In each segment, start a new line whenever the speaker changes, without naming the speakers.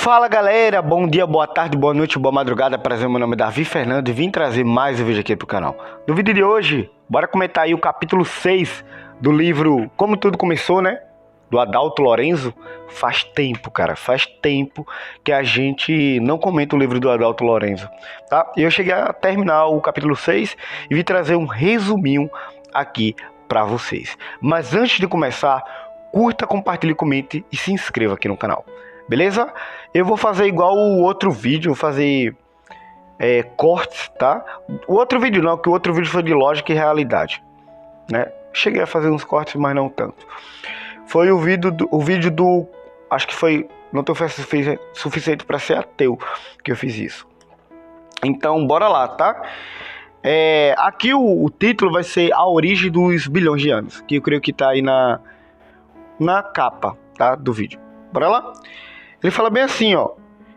Fala galera, bom dia, boa tarde, boa noite, boa madrugada. Prazer, meu nome é Davi Fernando e vim trazer mais um vídeo aqui pro canal. No vídeo de hoje, bora comentar aí o capítulo 6 do livro Como Tudo Começou, né? Do Adalto Lorenzo. Faz tempo, cara, faz tempo que a gente não comenta o livro do Adalto Lorenzo, tá? E eu cheguei a terminar o capítulo 6 e vim trazer um resuminho aqui pra vocês. Mas antes de começar, curta, compartilhe, comente e se inscreva aqui no canal. Beleza? Eu vou fazer igual o outro vídeo, vou fazer cortes, tá? O outro vídeo não, que o outro vídeo foi de lógica e realidade, né? Cheguei a fazer uns cortes, mas não tanto. Foi o vídeo do acho que foi, não tô suficiente para ser ateu que eu fiz isso. Então, bora lá, tá? Aqui o título vai ser A Origem dos Bilhões de Anos, que eu creio que tá aí na capa, tá? Do vídeo. Bora lá? Ele fala bem assim, ó.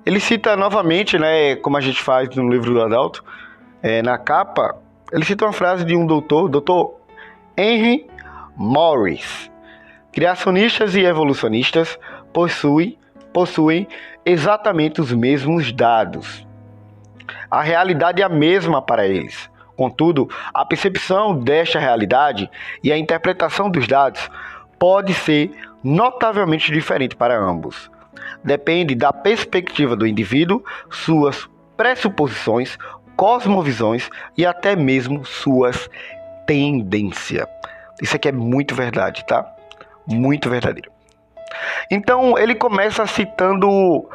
Ele cita novamente, né, como a gente faz no livro do Adalto, na capa, ele cita uma frase de um doutor Henry Morris. Criacionistas e evolucionistas possuem exatamente os mesmos dados. A realidade é a mesma para eles. Contudo, a percepção desta realidade e a interpretação dos dados pode ser notavelmente diferente para ambos. Depende da perspectiva do indivíduo, suas pressuposições, cosmovisões e até mesmo suas tendências. Isso aqui é muito verdade, tá? Muito verdadeiro. Então, ele começa citando: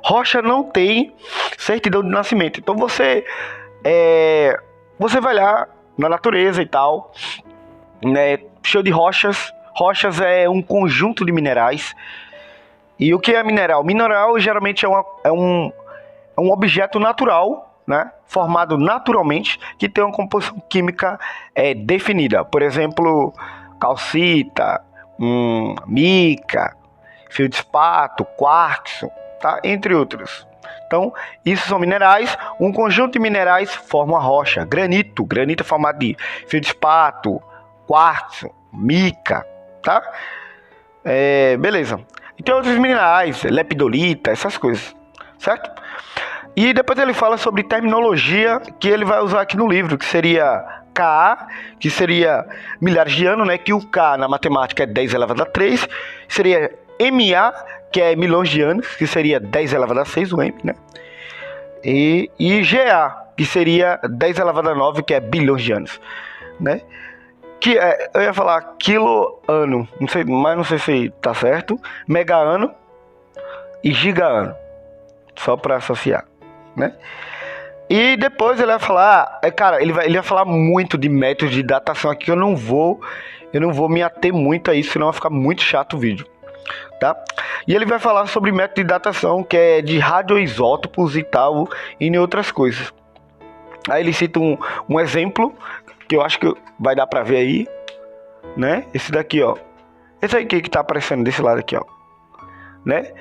rocha não tem certidão de nascimento. Então, você vai lá na natureza e tal, né, cheio de rochas. Rochas é um conjunto de minerais. E o que é mineral? Mineral geralmente é um objeto natural, né? Formado naturalmente, que tem uma composição química definida. Por exemplo, calcita, mica, feldspato, quartzo, tá? Entre outros. Então, isso são minerais. Um conjunto de minerais forma a rocha. Granito é formado de feldspato, quartzo, mica, tá? Beleza. E tem outros minerais, lepidolita, essas coisas, certo? E depois ele fala sobre terminologia que ele vai usar aqui no livro, que seria Ka, que seria milhares de anos, né? Que o K na matemática é 10 elevado a 3. Seria MA, que é milhões de anos, que seria 10 elevado a 6, o M, né? E GA, que seria 10 elevado a 9, que é bilhões de anos, né? Eu ia falar quilo-ano, não sei se tá certo, mega-ano e giga-ano, só para associar, né? E depois ele vai falar, ele vai falar muito de métodos de datação aqui, eu não vou me ater muito a isso, senão vai ficar muito chato o vídeo, tá? E ele vai falar sobre método de datação, que é de radioisótopos e tal, e em outras coisas. Aí ele cita um exemplo, que eu acho que vai dar pra ver aí, né? Esse daqui, ó. Esse aqui que tá aparecendo desse lado aqui, ó. Né?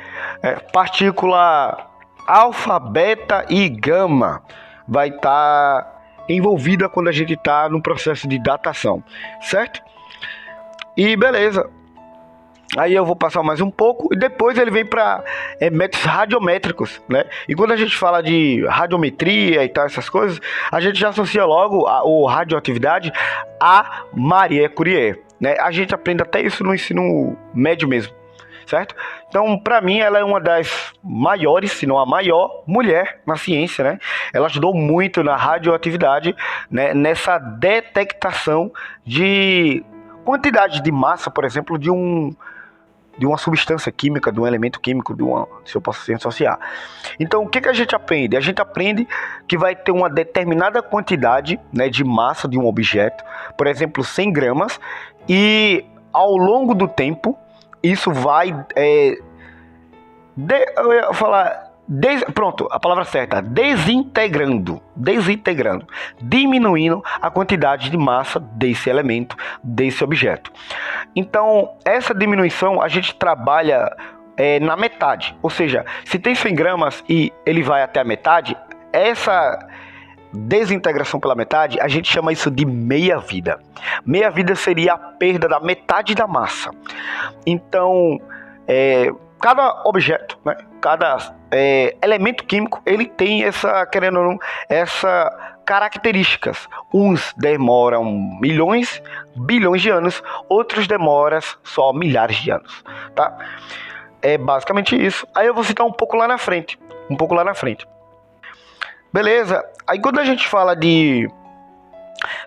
Partícula alfa, beta e gama vai estar envolvida quando a gente tá no processo de datação, certo? E beleza. Aí eu vou passar mais um pouco e depois ele vem para métodos radiométricos, né? E quando a gente fala de radiometria e tal, essas coisas, a gente já associa logo a radioatividade a Marie Curie, né? A gente aprende até isso no ensino médio mesmo, certo? Então, para mim, ela é uma das maiores, se não a maior, mulher na ciência, né? Ela ajudou muito na radioatividade, né? Nessa detectação de quantidade de massa, por exemplo, de uma substância química, de um elemento químico, se eu posso associar. Então, o que a gente aprende? A gente aprende que vai ter uma determinada quantidade, né, de massa de um objeto, por exemplo, 100 gramas, e ao longo do tempo, isso vai... eu ia falar... Pronto, a palavra certa, desintegrando, diminuindo a quantidade de massa desse elemento, desse objeto. Então, essa diminuição a gente trabalha na metade, ou seja, se tem 100 gramas e ele vai até a metade, essa desintegração pela metade, a gente chama isso de meia-vida. Meia-vida seria a perda da metade da massa. Então, cada objeto, né, cada elemento químico, ele tem essa, querendo ou não, essa características. Uns demoram milhões, bilhões de anos, outros demoram só milhares de anos, tá? É basicamente isso. Aí eu vou citar um pouco lá na frente. Beleza? Aí quando a gente fala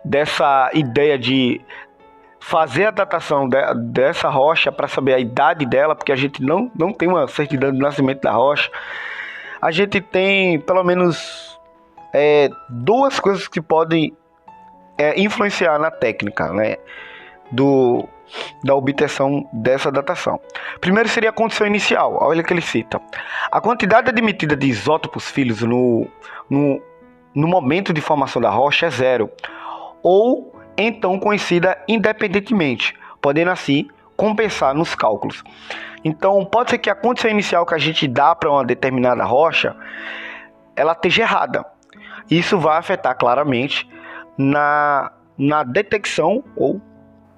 dessa ideia de fazer a datação dessa rocha para saber a idade dela, porque a gente não tem uma certidão de nascimento da rocha, a gente tem pelo menos duas coisas que podem influenciar na técnica, né, da obtenção dessa datação. Primeiro seria a condição inicial. Olha que ele cita: a quantidade admitida de isótopos filhos no momento de formação da rocha é zero, ou então conhecida independentemente, podendo assim compensar nos cálculos. Então pode ser que a condição inicial que a gente dá para uma determinada rocha, ela esteja errada. Isso vai afetar claramente na detecção ou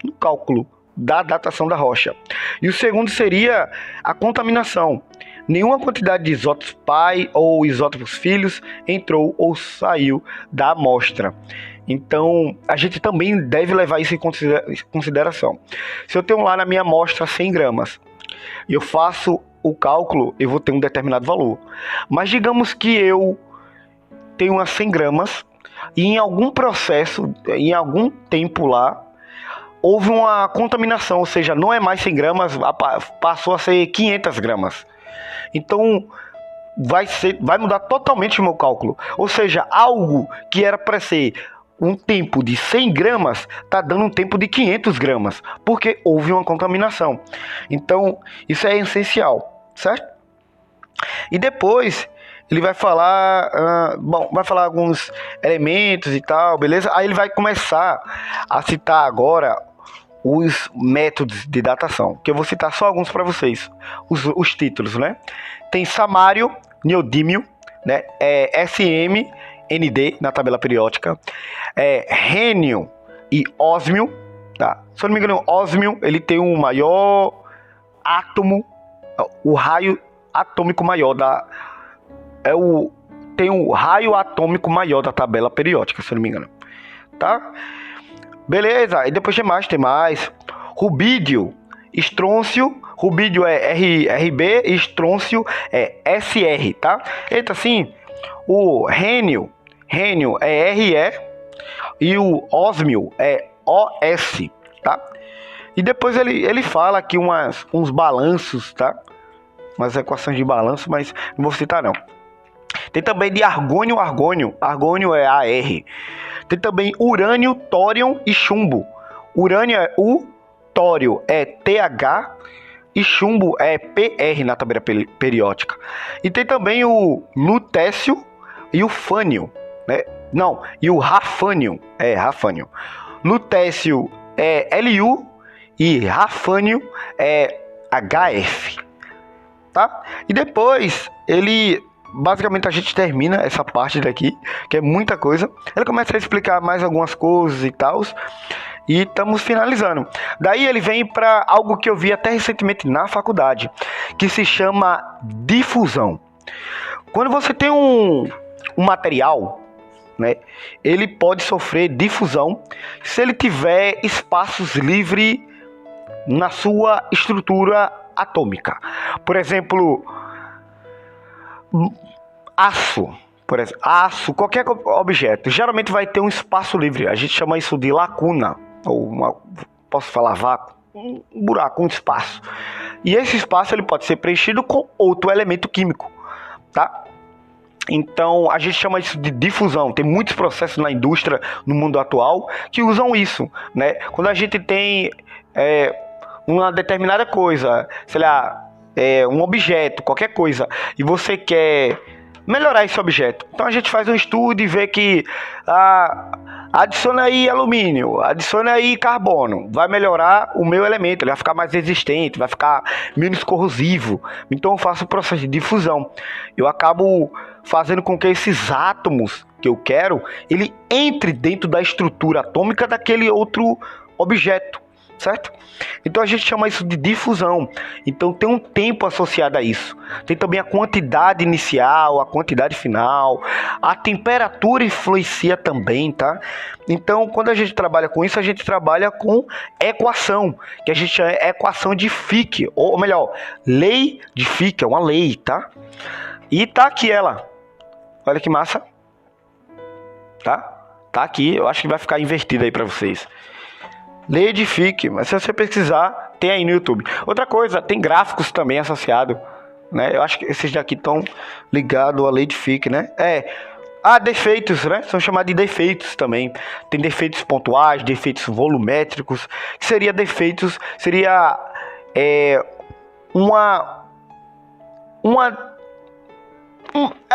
no cálculo da datação da rocha. E o segundo seria a contaminação. Nenhuma quantidade de isótopos pai ou isótopos filhos entrou ou saiu da amostra. Então, a gente também deve levar isso em consideração. Se eu tenho lá na minha amostra 100 gramas e eu faço o cálculo, eu vou ter um determinado valor. Mas digamos que eu tenho umas 100 gramas e em algum processo, em algum tempo lá, houve uma contaminação, ou seja, não é mais 100 gramas, passou a ser 500 gramas. Então, vai mudar totalmente o meu cálculo. Ou seja, algo que era para ser um tempo de 100 gramas, está dando um tempo de 500 gramas, porque houve uma contaminação. Então, isso é essencial, certo? E depois, ele vai falar, vai falar alguns elementos e tal, beleza? Aí ele vai começar a citar agora os métodos de datação, que eu vou citar só alguns para vocês, os títulos, né? Tem samário, neodímio, né? SM, ND na tabela periódica, rênio e ósmio, tá? Se eu não me engano, ósmio, ele tem o maior átomo, o raio atômico maior tem o raio atômico maior da tabela periódica, se eu não me engano, tá? Beleza, e depois tem mais. Rubídio, estrôncio. Rubídio é RB e estrôncio é SR, tá? Eita, assim, o rênio é RE e o ósmio é OS, tá? E depois ele fala aqui uns balanços, tá? Umas equações de balanço, mas não vou citar não. Tem também de argônio, argônio é AR. Tem também urânio, tórion e chumbo. Urânio é U, tório é TH e chumbo é PR na tabela periódica. E tem também o lutécio e o fânio, né? Não, e o rafânio, rafânio. Lutécio é Lu e rafânio é HF, tá? E depois basicamente a gente termina essa parte daqui, que é muita coisa. Ele começa a explicar mais algumas coisas e tal, e estamos finalizando. Daí ele vem para algo que eu vi até recentemente na faculdade, que se chama difusão. Quando você tem um material, né, ele pode sofrer difusão se ele tiver espaços livres na sua estrutura atômica. Por exemplo, aço, qualquer objeto, geralmente vai ter um espaço livre. A gente chama isso de lacuna, ou posso falar vácuo, um buraco, um espaço. E esse espaço ele pode ser preenchido com outro elemento químico, tá? Então a gente chama isso de difusão. Tem muitos processos na indústria, no mundo atual, que usam isso, né? Quando a gente tem uma determinada coisa, sei lá, um objeto, qualquer coisa, e você quer melhorar esse objeto, então a gente faz um estudo e vê que adiciona aí alumínio, adiciona aí carbono, vai melhorar o meu elemento, ele vai ficar mais resistente, vai ficar menos corrosivo. Então eu faço o processo de difusão, eu acabo fazendo com que esses átomos que eu quero, ele entre dentro da estrutura atômica daquele outro objeto, certo? Então a gente chama isso de difusão. Então tem um tempo associado a isso. Tem também a quantidade inicial, a quantidade final, a temperatura influencia também, tá? Então quando a gente trabalha com isso, a gente trabalha com equação, que a gente chama de equação de Fick, ou melhor, lei de Fick, é uma lei, tá? E tá aqui ela. Olha que massa. Tá? Tá aqui, eu acho que vai ficar invertido aí para vocês. Lei de Fick, mas se você pesquisar, tem aí no YouTube. Outra coisa, tem gráficos também associados, né? Eu acho que esses daqui estão ligados à lei de Fick, né? Defeitos, né? São chamados de defeitos também. Tem defeitos pontuais, defeitos volumétricos, que seria defeitos, seria é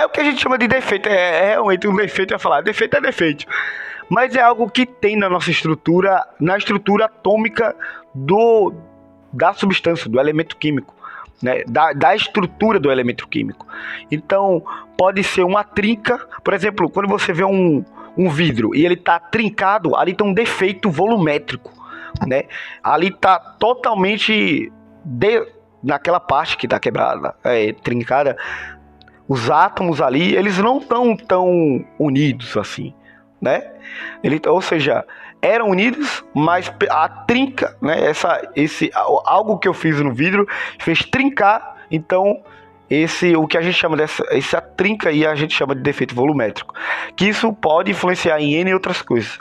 o que a gente chama de defeito. Realmente um defeito, eu ia falar, defeito é defeito. Mas é algo que tem na nossa estrutura, na estrutura atômica da substância, do elemento químico, né? Da estrutura do elemento químico. Então, pode ser uma trinca, por exemplo, quando você vê um vidro e ele está trincado, ali tem um defeito volumétrico, né? Ali está totalmente naquela parte que está quebrada, trincada. Os átomos ali, eles não estão tão unidos assim, né? Ou seja, eram unidos, mas a trinca, né? Algo que eu fiz no vidro fez trincar. Então, o que a gente chama essa trinca aí, a gente chama de defeito volumétrico. Que isso pode influenciar em N outras coisas.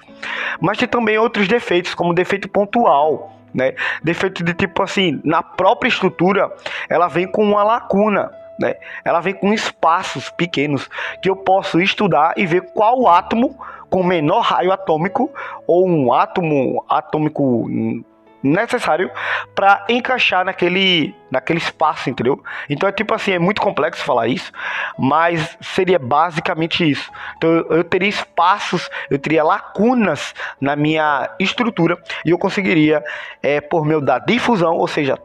Mas tem também outros defeitos, como defeito pontual, né? Defeito de tipo assim, na própria estrutura, ela vem com uma lacuna, né? Ela vem com espaços pequenos que eu posso estudar e ver qual átomo com menor raio atômico ou um átomo atômico necessário para encaixar naquele espaço, entendeu? Então é tipo assim, é muito complexo falar isso, mas seria basicamente isso. Então eu teria espaços, eu teria lacunas na minha estrutura e eu conseguiria, por meio da difusão, ou seja,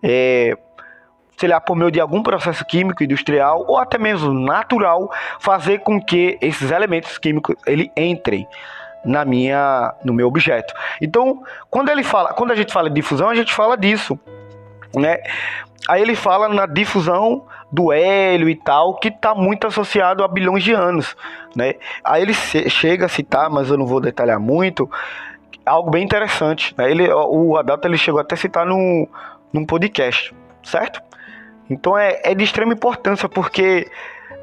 sei lá, por meio de algum processo químico, industrial ou até mesmo natural, fazer com que esses elementos químicos ele entrem no meu objeto. Então, quando a gente fala de difusão, a gente fala disso, né? Aí ele fala na difusão do hélio e tal, que está muito associado a bilhões de anos, né? Aí ele chega a citar, mas eu não vou detalhar muito, algo bem interessante, né? O Adalto ele chegou até a citar num podcast, certo? Então é de extrema importância, porque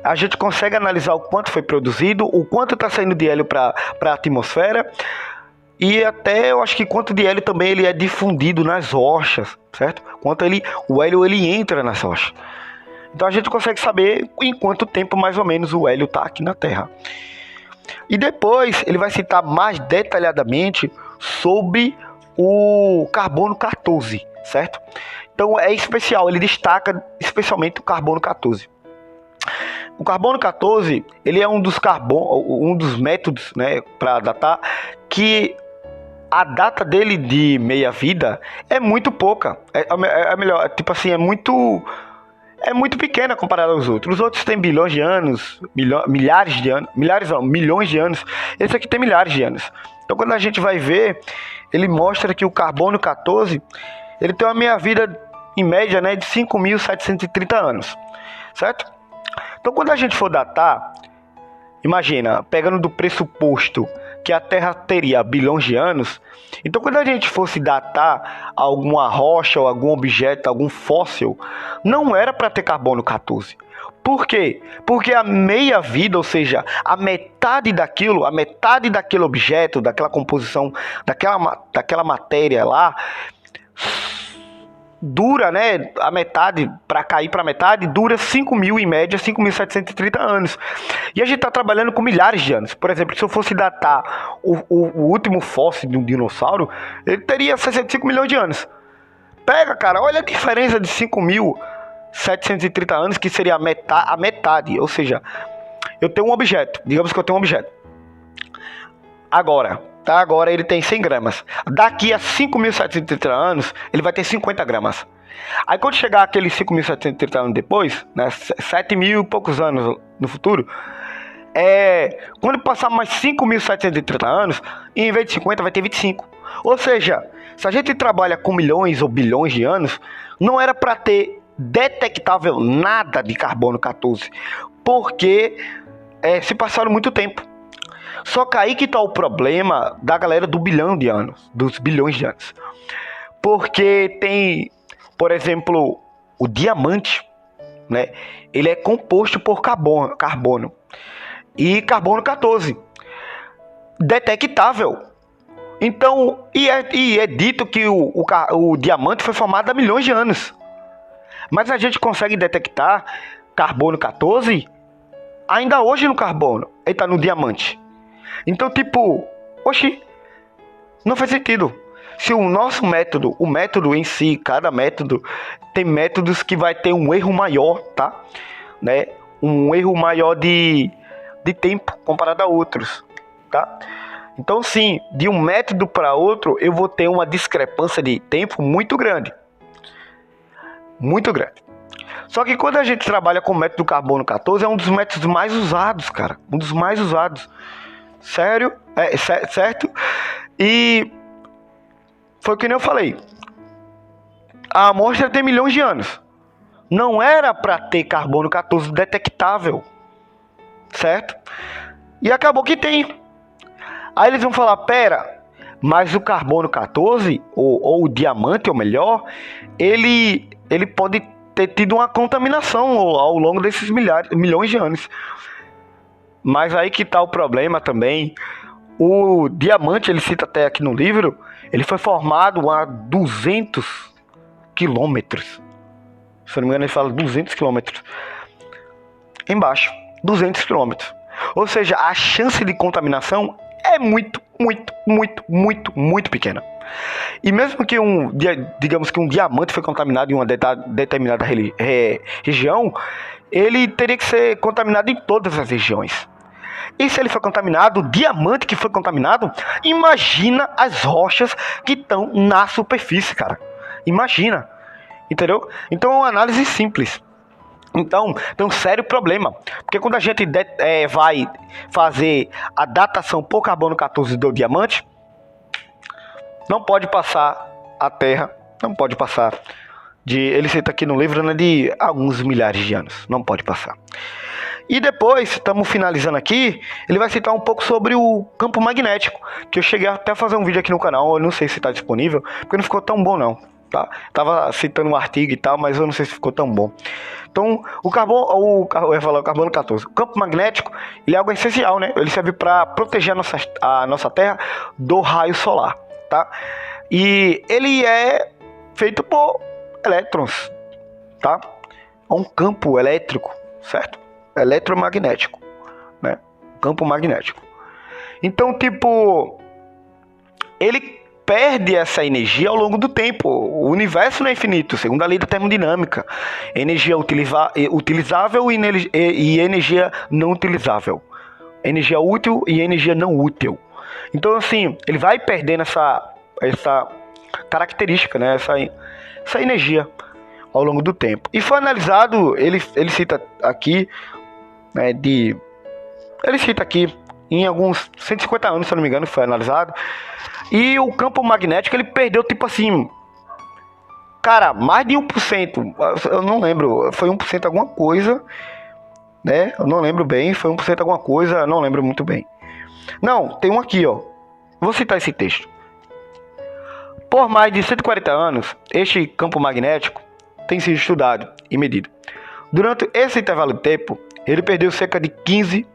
a gente consegue analisar o quanto foi produzido, o quanto está saindo de hélio para a atmosfera, e até eu acho que quanto de hélio também ele é difundido nas rochas, certo? Quanto o hélio ele entra nas rochas. Então a gente consegue saber em quanto tempo mais ou menos o hélio está aqui na Terra. E depois ele vai citar mais detalhadamente sobre o carbono 14, certo? Então é especial, ele destaca especialmente o carbono 14. O carbono 14, ele é um dos métodos, né, para datar, que a data dele de meia-vida é muito pouca. Melhor, tipo assim, é muito pequena comparada aos outros. Os outros têm bilhões de anos, milhares de anos, milhões de anos. Esse aqui tem milhares de anos. Então quando a gente vai ver, ele mostra que o carbono 14, ele tem uma meia-vida em média, né, de 5.730 anos, certo? Então quando a gente for datar, imagina, pegando do pressuposto que a Terra teria bilhões de anos, então quando a gente fosse datar alguma rocha ou algum objeto, algum fóssil, não era para ter carbono 14. Por quê? Porque a meia-vida, ou seja, a metade daquele objeto, daquela composição, daquela matéria lá, dura, né, a metade, para cair para a metade, dura 5.000 em média, 5.730 anos. E a gente está trabalhando com milhares de anos. Por exemplo, se eu fosse datar o último fóssil de um dinossauro, ele teria 65 milhões de anos. Pega, cara, olha a diferença de 5.730 anos, que seria a metade. Ou seja, eu tenho um objeto, digamos que eu tenho um objeto. Agora ele tem 100 gramas. Daqui a 5.730 anos, ele vai ter 50 gramas. Aí quando chegar aqueles 5.730 anos depois, né, 7.000 e poucos anos no futuro, quando passar mais 5.730 anos, em vez de 50 vai ter 25. Ou seja, Se a gente trabalha com milhões ou bilhões de anos, não era para ter detectável nada de carbono 14, porque se passaram muito tempo. Só que aí que está o problema da galera do bilhão de anos, dos bilhões de anos. Porque tem, por exemplo, o diamante, né? Ele é composto por carbono e carbono 14, detectável. Então, é dito que o diamante foi formado há milhões de anos. Mas a gente consegue detectar carbono 14 ainda hoje no carbono. Ele está no diamante. Então, tipo, oxi, não faz sentido. Se o nosso método, o método em si, cada método, tem métodos que vai ter um erro maior, tá? Né? Um erro maior de tempo comparado a outros, tá? Então, sim, de um método para outro, eu vou ter uma discrepância de tempo muito grande. Muito grande. Só que quando a gente trabalha com o método carbono 14, é um dos métodos mais usados, cara. Um dos mais usados. Sério? Certo? E foi o que nem eu falei. A amostra tem milhões de anos. Não era para ter carbono 14 detectável. Certo? E acabou que tem. Aí eles vão falar, pera, mas o carbono 14, ou o diamante, ou melhor, ele pode ter tido uma contaminação ao longo desses milhões de anos. Mas aí que está o problema também. O diamante, ele cita até aqui no livro, ele foi formado a 200 quilômetros. Se eu não me engano, ele fala 200 quilômetros. Embaixo, 200 quilômetros. Ou seja, a chance de contaminação é muito, muito, muito, muito, muito pequena. E mesmo que digamos que um diamante foi contaminado em uma determinada região, ele teria que ser contaminado em todas as regiões. E se ele foi contaminado, o diamante que foi contaminado, imagina as rochas que estão na superfície, cara. Imagina, entendeu? Então é uma análise simples. Então, tem um sério problema, porque quando a gente vai fazer a datação por carbono 14 do diamante, não pode passar a Terra, não pode passar ele cita aqui no livro, né, de alguns milhares de anos, não pode passar. E depois, estamos finalizando aqui, ele vai citar um pouco sobre o campo magnético, que eu cheguei até a fazer um vídeo aqui no canal, eu não sei se está disponível, porque não ficou tão bom não. Tá? Tava citando um artigo e tal, mas eu não sei se ficou tão bom. Então, eu ia falar o carbono 14. O campo magnético, ele é algo essencial, né? Ele serve para proteger a nossa Terra do raio solar, tá? E ele é feito por elétrons, tá? É um campo elétrico, certo? Eletromagnético, né? Campo magnético. Então, tipo, ele perde essa energia ao longo do tempo. O universo não é infinito, segundo a lei da termodinâmica. Energia utilizável e energia não utilizável. Energia útil e energia não útil. Então, assim, ele vai perdendo essa característica, né? Essa energia ao longo do tempo. E foi analisado, ele cita aqui, né, ele cita aqui, em alguns 150 anos, se eu não me engano, foi analisado. E o campo magnético, ele perdeu, tipo assim, cara, mais de 1%. Eu não lembro, foi 1% alguma coisa, né? Eu não lembro bem, foi 1% alguma coisa, eu não lembro muito bem. Não, tem um aqui, ó. Vou citar esse texto. Por mais de 140 anos, este campo magnético tem sido estudado e medido. Durante esse intervalo de tempo, ele perdeu cerca de 15%.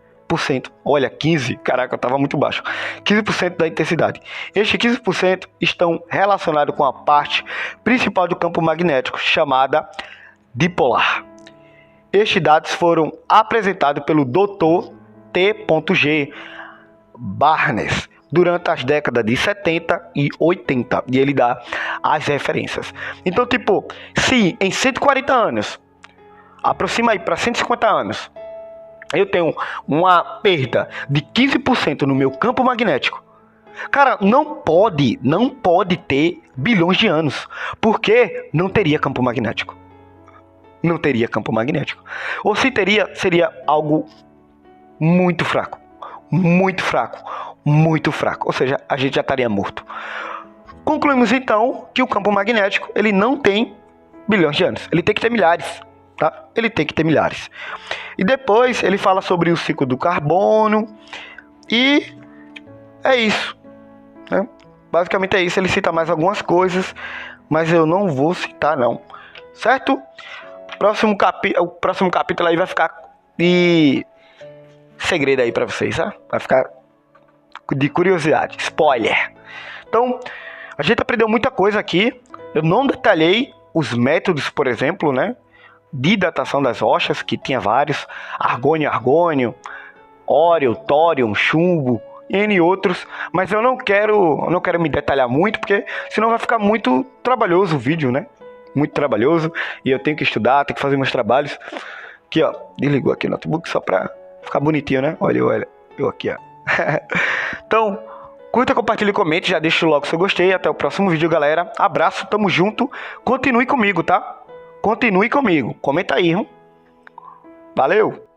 Olha, 15%, caraca, eu estava muito baixo. 15% da intensidade. Estes 15% estão relacionados com a parte principal do campo magnético, chamada dipolar. Estes dados foram apresentados pelo Dr. T.G. Barnes durante as décadas de 70 e 80. E ele dá as referências. Então, tipo, se em 140 anos, aproxima aí para 150 anos, eu tenho uma perda de 15% no meu campo magnético, cara, não pode ter bilhões de anos, porque não teria campo magnético. Não teria campo magnético. Ou se teria, seria algo muito fraco. Muito fraco. Muito fraco. Ou seja, a gente já estaria morto. Concluímos então que o campo magnético ele não tem bilhões de anos, ele tem que ter milhares, tá? Ele tem que ter milhares. E depois ele fala sobre o ciclo do carbono e é isso, né? Basicamente é isso. Ele cita mais algumas coisas, mas eu não vou citar não, certo? O próximo capítulo aí vai ficar de segredo aí pra vocês, tá? Vai ficar de curiosidade, spoiler. Então, a gente aprendeu muita coisa aqui. Eu não detalhei os métodos, por exemplo, né, de datação das rochas, que tinha vários: argônio, óreo, tório, chumbo, N outros, mas eu não quero me detalhar muito, porque senão vai ficar muito trabalhoso o vídeo, né? Muito trabalhoso, e eu tenho que estudar, tenho que fazer meus trabalhos. Aqui, ó, desligou aqui o notebook só pra ficar bonitinho, né? Olha, eu aqui, ó. Então, curta, compartilhe e comente, já deixa logo seu gostei. Até o próximo vídeo, galera. Abraço, tamo junto. Continue comigo, tá? Continue comigo. Comenta aí, hein? Valeu!